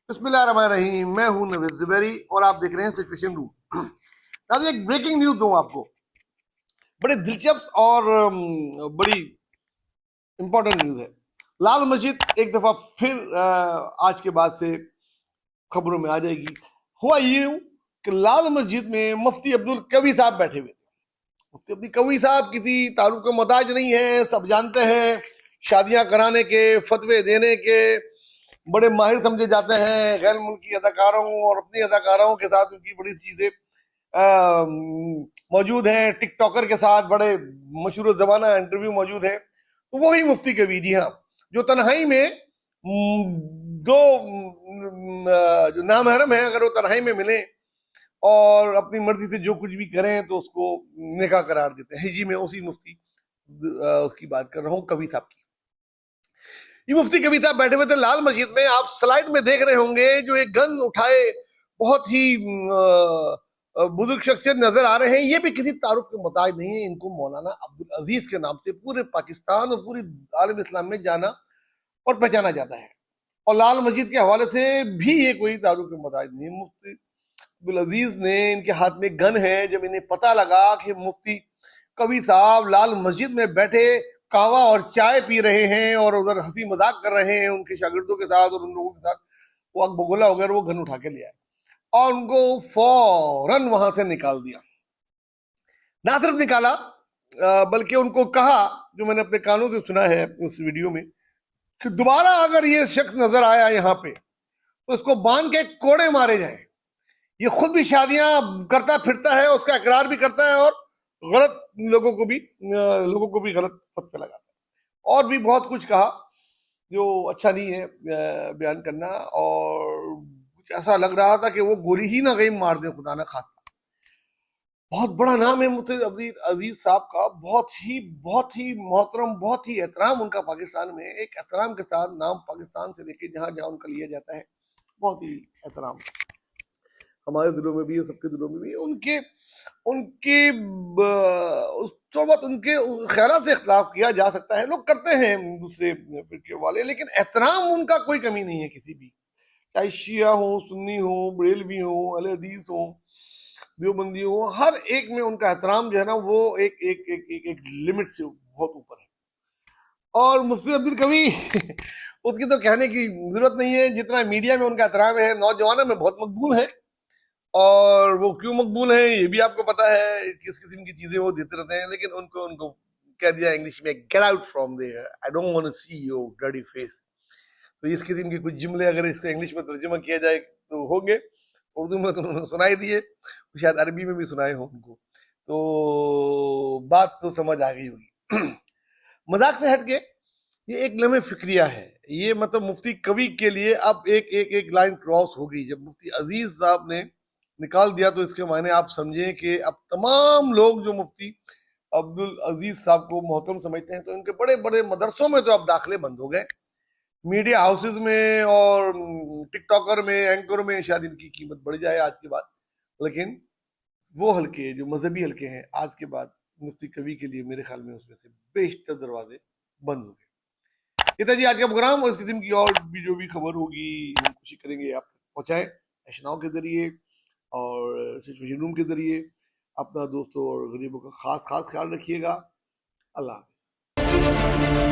बिस्मिल्लाहिर्रहमानिर्रहीम। मैं हूं नवीद जुबैरी और आप देख रहे हैं सिचुएशन रूम। आज एक ब्रेकिंग न्यूज दूं आपको, बड़ी दिलचस्प और बड़ी इंपॉर्टेंट न्यूज है। लाल मस्जिद एक दफा फिर आज के बाद से खबरों में आ जाएगी। हुआ यूं कि लाल मस्जिद में मुफ्ती अब्दुल कवी साहब बैठे हुए थे। मुफ्ती अब्दुल कवी साहब किसी तारुफ का मोहताज नहीं है, सब जानते हैं। शादियां कराने के, फतवे देने के बड़े माहिर समझे जाते हैं। गैर मुल्की अदाकारों और अपनी अदाकारों के साथ उनकी बड़ी चीजें मौजूद हैं। टिकटॉकर के साथ बड़े मशहूर जमाना इंटरव्यू मौजूद है। तो वही मुफ्ती कबीर, जी हाँ, जो तन्हाई में दो जो नामहरम है, अगर वो तन्हाई में मिले और अपनी मर्जी से जो कुछ भी करें तो उसको निकाह करार देते हैं। जी मैं उसी मुफ्ती उसकी बात कर रहा हूँ, कबीर साहब की। ये मुफ्ती कबीर साहब बैठे हुए थे लाल मस्जिद में। आप स्लाइड में देख रहे होंगे जो एक गन उठाए बहुत ही बुजुर्ग शख्सियत नजर आ रहे हैं। ये भी किसी तारुफ के मोहताज नहीं है। इनको मौलाना अब्दुल अजीज के नाम से पूरे पाकिस्तान और पूरी आलम इस्लाम में जाना और पहचाना जाता है। और लाल मस्जिद के हवाले से भी ये कोई तारुफ के मोहताज नहीं है। मुफ्ती अब्दुल अजीज ने, इनके हाथ में गन है। जब इन्हें पता लगा कि मुफ्ती कबीर साहब लाल मस्जिद में बैठे कावा और चाय पी रहे हैं और उधर हंसी मजाक कर रहे हैं उनके शागिर्दों के साथ और उन लोगों के साथ, वो आग बगोला हो गया। वो गन उठा के ले आए और उनको फौरन वहां से निकाल दिया। ना सिर्फ निकाला बल्कि उनको कहा, जो मैंने अपने कानों से सुना है इस वीडियो में, कि दोबारा अगर ये शख्स नजर आया यहाँ पे तो इसको बांध के कोड़े मारे जाए। ये खुद भी शादियां करता फिरता है, उसका इकरार भी करता है और गलत लोगों को भी गलत फतवे लगाता है। और भी बहुत कुछ कहा जो अच्छा नहीं है बयान करना। और कुछ ऐसा लग रहा था कि वो गोली ही ना कहीं मार दे, खुदा ना खास्ता। बहुत बड़ा नाम है मुफ्ती अब्दुल अजीज साहब का, बहुत ही मोहतरम, बहुत ही एहतराम उनका पाकिस्तान में। एक एहतराम के साथ नाम पाकिस्तान से लेके जहां जहां उनका लिया जाता है, बहुत ही एहतराम हमारे दिलों में भी है, सबके दिलों में भी। उनके थोड़ा बहुत उनके ख्याल से इख्तलाफ किया जा सकता है, लोग करते हैं दूसरे फिरके वाले, लेकिन एहतराम उनका कोई कमी नहीं है किसी भी, चाहे शिया हो, सुन्नी हो, बरेलवी हो, अहले हदीस हो, देवबंदी हो, हर एक में उनका एहतराम जो है ना, वो एक एक एक एक, एक लिमिट से बहुत ऊपर है। और मुफ्ती अब्दुल कवी उसकी तो कहने की जरूरत नहीं है, जितना मीडिया में उनका एहतराम है, नौजवानों में बहुत मकबूल है। और वो क्यों मकबूल है ये भी आपको पता है, किस किस्म की चीजें वो देते रहते हैं। लेकिन उनको कह दिया इंग्लिश में, get out from there, I don't want to see your dirty face. तो इस किस्म के कुछ जुमले अगर इसको इंग्लिश में तर्जुमा किया जाए तो होंगे। उर्दू में तो उन्होंने सुनाई दिए, शायद अरबी में भी सुनाए हो उनको, तो बात तो समझ आ गई होगी। मजाक से हटके ये एक लम्हे फिक्रिया है। ये मतलब मुफ्ती कवी के लिए अब एक लाइन क्रॉस हो गई। जब मुफ्ती अजीज साहब ने निकाल दिया तो इसके मायने आप समझें कि अब तमाम लोग जो मुफ्ती अब्दुल अजीज साहब को मोहतरम समझते हैं, तो इनके बड़े बड़े मदरसों में तो अब दाखिले बंद हो गए। मीडिया हाउसेज में और टिकटॉकर में, एंकर में शायद इनकी कीमत बढ़ जाए आज के बाद। लेकिन वो हल्के जो मजहबी हल्के हैं, आज के बाद मुफ्ती कवी के लिए मेरे ख्याल में उसमें से बेशतर दरवाजे बंद हो गए। ये था जी आज का प्रोग्राम। और इस किस्म की और भी जो भी खबर होगी हम कोशिश करेंगे आप तक पहुंचाएं, एशनाओं के जरिए और सिचुएशन रूम के जरिए। अपना दोस्तों और गरीबों का खास ख्याल रखिएगा। अल्लाह हाफिज।